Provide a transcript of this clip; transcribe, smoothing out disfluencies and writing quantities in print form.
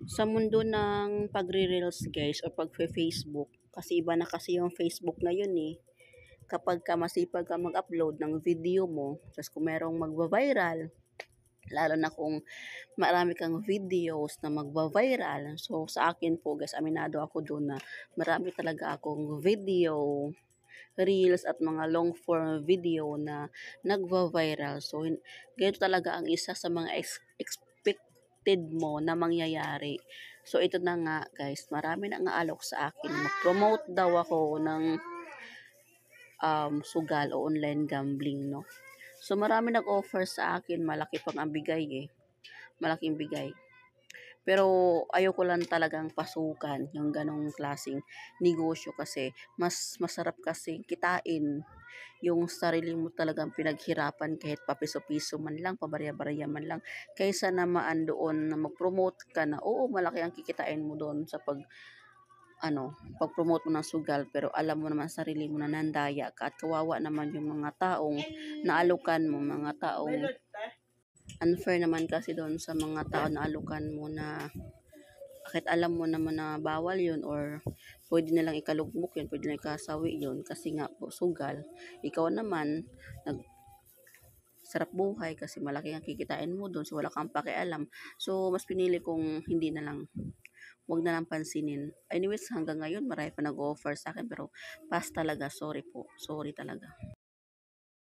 Sa mundo ng pagre-reels guys o pagfe-Facebook, kasi iba na kasi yung Facebook ngayon eh. Kapag ka masipag ka mag-upload ng video mo, tapos kung merong magva-viral, lalo na kung marami kang videos na magva-viral. So sa akin po guys, aminado ako doon na marami talaga akong video, reels at mga long form video na nagva-viral. So ganito talaga ang isa sa mga expected mo na mangyayari. So ito na nga guys, marami na nga alok sa akin. Mag-promote daw ako ng sugal o online gambling, no? So marami nag-offer sa akin, malaki pang ang bigay eh. Malaking bigay. Pero ayoko lang talagang pasukan yung ganong klaseng negosyo kasi mas masarap kasi kitain yung sarili mo talagang pinaghirapan kahit papiso-piso man lang, pabarya-barya man lang, kaysa naman doon na mag-promote ka na, oo, malaki ang kikitain mo doon sa pag-promote mo ng sugal, pero alam mo naman sarili mo na nandaya ka at kawawa naman yung mga taong naalukan mo, mga taong unfair naman kasi doon sa mga tao na alukan mo na kahit alam mo naman na bawal yun or pwede nilang ikalugmok yun, pwede nilang ikasawi yun kasi nga po sugal. Ikaw naman, nag sarap buhay kasi malaki ang kikitain mo doon so wala kang pakialam. So, mas pinili kong hindi na lang, wag na lang pansinin. Anyways, hanggang ngayon marami pa nag-offer sa akin pero pass talaga, sorry po, sorry talaga.